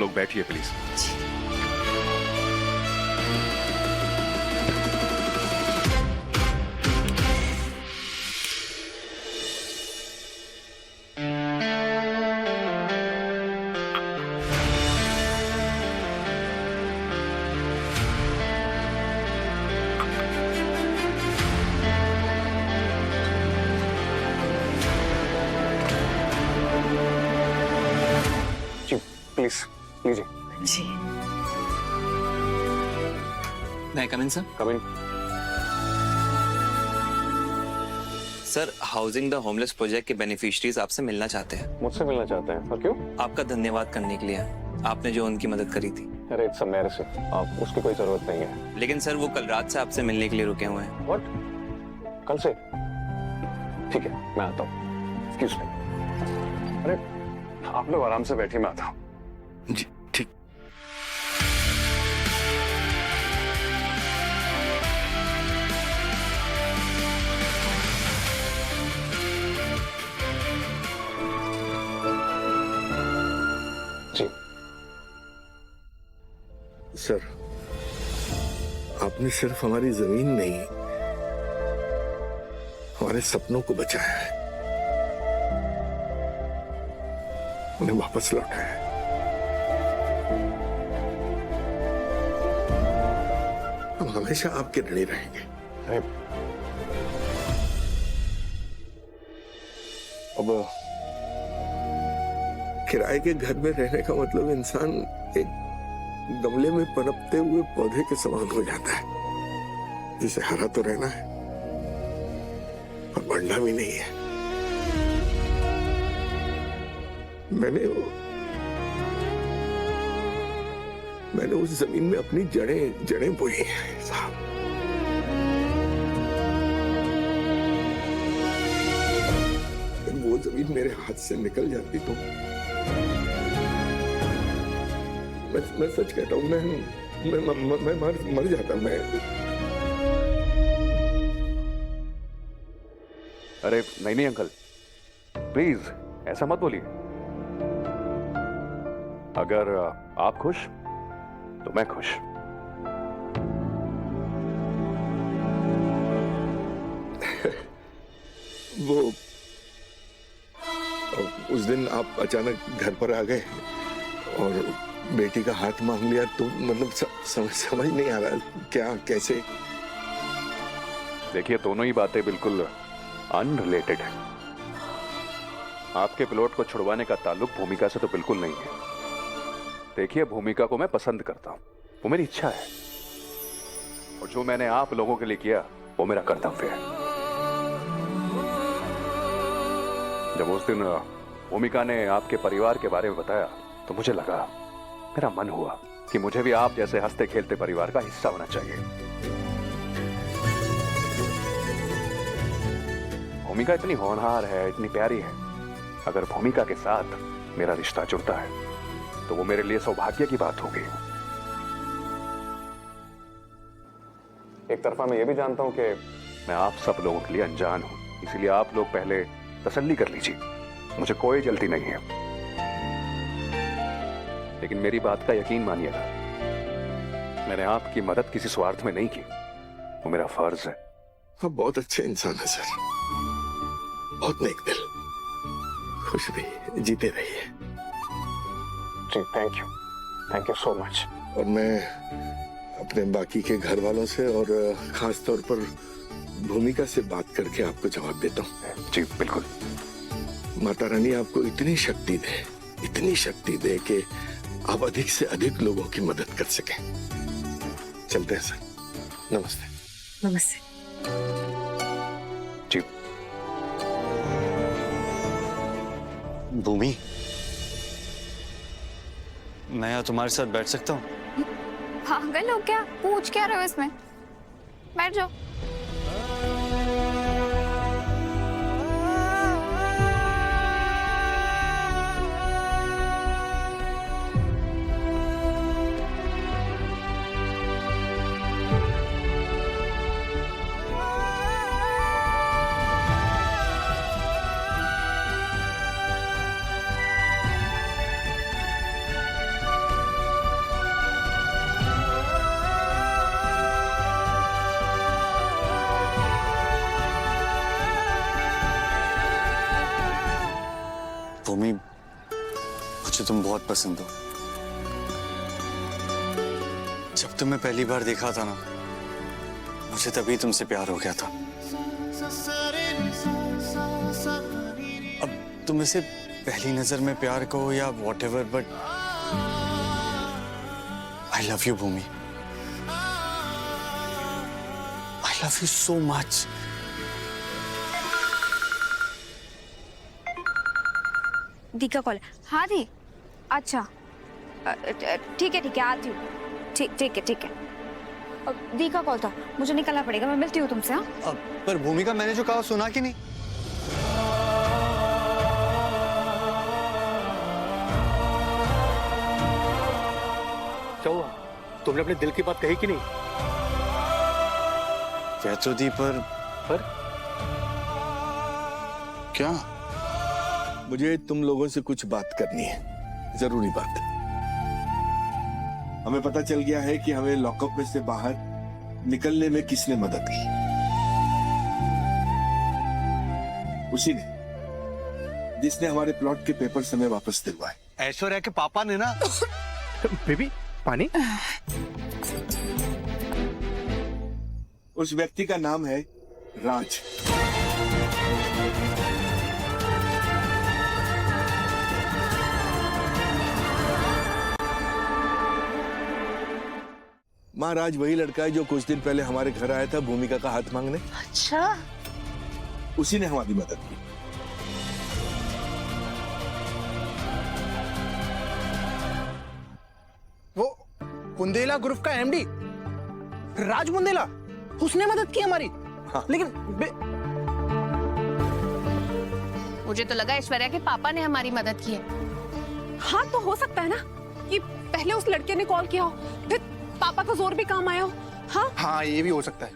लोग बैठिए please. Please लीजिए। जी। मैं come in sir? Come in. Sir, housing the homeless project के बेनिफिशियरीज आपसे मिलना चाहते हैं। मुझसे मिलना चाहते हैं? और क्यों? आपका धन्यवाद करने के लिए, आपने जो उनकी मदद करी थी। अरे इट्स एम्बैरेसिंग, आप उसकी कोई जरूरत नहीं है। लेकिन सर, वो कल रात से आपसे मिलने के लिए रुके हुए हैं। व्हाट? कल से? ठीक है, मैं आता हूँ। Excuse me. अरे आप लोग आराम से बैठिए, मैं आता हूँ। जी ठीक। जी सर, आपने सिर्फ हमारी जमीन नहीं, हमारे सपनों को बचाया है, उन्हें वापस लौटाया है। हम हमेशा आपके ऋणी रहेंगे। अरे अब किराए के घर में रहने का मतलब इंसान एक गमले में पनपते हुए पौधे के समान हो जाता है, जिसे हरा तो रहना है पर बढ़ना भी नहीं है। मैंने उस जमीन में अपनी जड़ें बोई हैं साहब। अगर वो जमीन मेरे हाथ से निकल जाती तो मैं सच कहता हूं, मैं मर जाता। मैं अरे नहीं अंकल, प्लीज ऐसा मत बोलिए। अगर आप खुश तो मैं खुश। वो उस दिन आप अचानक घर पर आ गए और बेटी का हाथ मांग लिया, तो मतलब समझ नहीं आ रहा क्या कैसे। देखिए, दोनों ही बातें बिल्कुल अनरिलेटेड है। आपके प्लॉट को छुड़वाने का ताल्लुक भूमिका से तो बिल्कुल नहीं है। देखिए, भूमिका को मैं पसंद करता हूं, वो मेरी इच्छा है, और जो मैंने आप लोगों के लिए किया वो मेरा कर्तव्य है। जब उस दिन भूमिका ने आपके परिवार के बारे में बताया तो मुझे लगा, मेरा मन हुआ कि मुझे भी आप जैसे हंसते खेलते परिवार का हिस्सा होना चाहिए। भूमिका इतनी होनहार है, इतनी प्यारी है। अगर भूमिका के साथ मेरा रिश्ता जुड़ता है तो वो मेरे लिए सौभाग्य की बात होगी। एक तरफा मैं ये भी जानता हूँ कि मैं आप सब लोगों के लिए अनजान हूं, इसीलिए आप लोग पहले तसल्ली कर लीजिए। मुझे कोई जल्दी नहीं है, लेकिन मेरी बात का यकीन मानिएगा, मैंने आपकी मदद किसी स्वार्थ में नहीं की, वो मेरा फर्ज है। आप बहुत अच्छे इंसान है सर, बहुत नेक दिल। खुश रहिए, जीते रहिए। जी थैंक यू सो मच। और मैं अपने बाकी के घर वालों से और खास तौर पर भूमिका से बात करके आपको जवाब देता हूँ। जी बिल्कुल। माता रानी आपको इतनी शक्ति दे कि आप अधिक से अधिक लोगों की मदद कर सकें। चलते हैं सर, नमस्ते। नमस्ते। जी भूमि, मैं यहाँ तुम्हारे साथ बैठ सकता हूँ? पागल हो क्या? पूछ क्या रहे हो इसमें? बैठ जाओ। भूमि, मुझे तुम बहुत पसंद हो। जब तुम्हें पहली बार देखा था ना, मुझे तभी तुमसे प्यार हो गया था। अब तुम इसे पहली नजर में प्यार कहो या whatever, but I love you, Bhumi. I love you so much। दी का कॉल। हाँ दी, अच्छा ठीक है आती हूँ। ठीक है। दी का कॉल था, मुझे निकलना पड़ेगा, मैं मिलती हूँ तुमसे। हाँ पर भूमिका, मैंने जो कहा सुना कि नहीं? क्या हुआ? तुमने अपने दिल की बात कही कि नहीं? कह तो दी, पर क्या? मुझे तुम लोगों से कुछ बात करनी है, जरूरी बात। हमें पता चल गया है कि हमें लॉकअप में से बाहर निकलने में किसने मदद की। उसी ने जिसने हमारे प्लॉट के पेपर्स हमें वापस दिलवाए। ऐश्वर्या के पापा ने ना। बेबी पानी। उस व्यक्ति का नाम है राज। माँ, राज वही लड़का है जो कुछ दिन पहले हमारे घर आया था भूमिका का हाथ मांगने। अच्छा, उसी ने हमारी मदद की। वो बुंदेला ग्रुप का एमडी राज बुंदेला, उसने मदद की हमारी। हाँ। लेकिन मुझे तो लगा ऐश्वर्या के पापा ने हमारी मदद की है। हाँ, तो हो सकता है ना कि पहले उस लड़के ने कॉल किया हो, फिर पापा का जोर भी काम आया हो। हाँ हाँ, ये भी हो सकता है।